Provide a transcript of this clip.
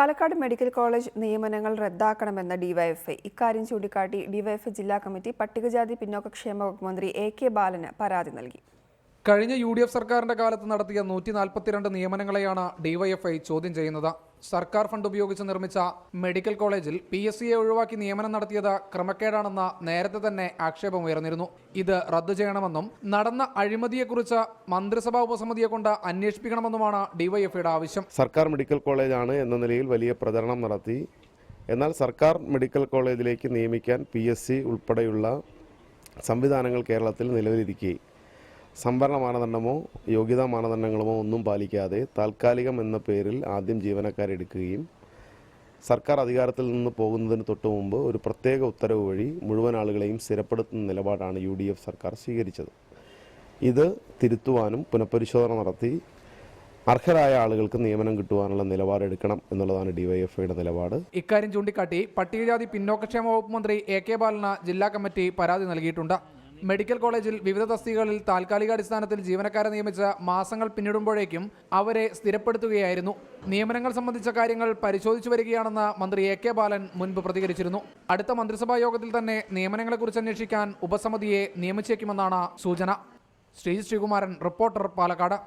Palakkad medical college നിയമനങ്ങൾ റദ്ദാക്കണമെന്ന DYFI. ഇക്കാര്യം ചൂണ്ടിക്കാട്ടി ഡിവൈഎഫ്ഐ ജില്ലാ കമ്മിറ്റി പട്ടികജാതി പിന്നോക്കക്ഷേമ വകുപ്പ് മന്ത്രി എ.കെ. ബാലന് പരാതി നൽകി. കഴിഞ്ഞ UDF സർക്കാരിന്റെ കാലത്ത് നടത്തിയ 142 നിയമനങ്ങളെയാണ് ഡിവൈഎഫ്ഐ ചോദ്യം ചെയ്യുന്നത്. സർക്കാർ ഫണ്ട് ഉപയോഗിച്ച് നിർമ്മിച്ച മെഡിക്കൽ കോളേജിൽ PSCയെ ഒഴിവാക്കി നിയമനം നടത്തിയത് ക്രമക്കേടാണെന്ന നേരത്തെ തന്നെ ആക്ഷേപമുയർന്നിരുന്നു. ഇത് റദ്ദു ചെയ്യണമെന്നും നടന്ന അഴിമതിയെക്കുറിച്ച് മന്ത്രിസഭാ ഉപസമിതിയെ കൊണ്ട് അന്വേഷിപ്പിക്കണമെന്നുമാണ് ഡിവൈഎഫ്ഐയുടെ ആവശ്യം. സർക്കാർ മെഡിക്കൽ കോളേജാണ് എന്ന നിലയിൽ വലിയ പ്രചരണം നടത്തി. എന്നാൽ സർക്കാർ മെഡിക്കൽ കോളേജിലേക്ക് നിയമിക്കാൻ PSC ഉൾപ്പെടെയുള്ള സംവിധാനങ്ങൾ കേരളത്തിൽ നിലവിലിരിക്കെ സംവരണ മാനദണ്ഡമോ യോഗ്യതാ മാനദണ്ഡങ്ങളോ ഒന്നും പാലിക്കാതെ താൽക്കാലികം എന്ന പേരിൽ ആദ്യം ജീവനക്കാരെ എടുക്കുകയും സർക്കാർ അധികാരത്തിൽ നിന്ന് പോകുന്നതിന് തൊട്ടു മുമ്പ് ഒരു പ്രത്യേക ഉത്തരവ് വഴി മുഴുവൻ ആളുകളെയും സ്ഥിരപ്പെടുത്തുന്ന നിലപാടാണ് UDF സർക്കാർ സ്വീകരിച്ചത്. ഇത് തിരുത്തുവാനും പുനഃപരിശോധന നടത്തി അർഹരായ ആളുകൾക്ക് നിയമനം കിട്ടുവാനുള്ള നിലപാടെടുക്കണം എന്നുള്ളതാണ് ഡിവൈഎഫ്ഐയുടെ നിലപാട്. ഇക്കാര്യം ചൂണ്ടിക്കാട്ടി പട്ടികജാതി പിന്നോക്കക്ഷേമ വകുപ്പ് മന്ത്രി എ.കെ. ബാലന് ജില്ലാ കമ്മിറ്റി പരാതി നൽകിയിട്ടുണ്ട്. മെഡിക്കൽ കോളേജിൽ വിവിധ തസ്തികകളിൽ താൽക്കാലികാടിസ്ഥാനത്തിൽ ജീവനക്കാരെ നിയമിച്ച് മാസങ്ങൾ പിന്നിടുമ്പോഴേക്കും അവരെ സ്ഥിരപ്പെടുത്തുകയായിരുന്നു. നിയമനങ്ങൾ സംബന്ധിച്ച കാര്യങ്ങൾ പരിശോധിച്ചു വരികയാണെന്ന് മന്ത്രി എ.കെ. ബാലൻ മുൻപ് പ്രതികരിച്ചിരുന്നു. അടുത്ത മന്ത്രിസഭാ യോഗത്തിൽ തന്നെ നിയമനങ്ങളെക്കുറിച്ച് അന്വേഷിക്കാൻ ഉപസമിതിയെ നിയമിച്ചേക്കുമെന്നാണ് സൂചന. ശ്രീകുമാരൻ, റിപ്പോർട്ടർ, പാലക്കാട്.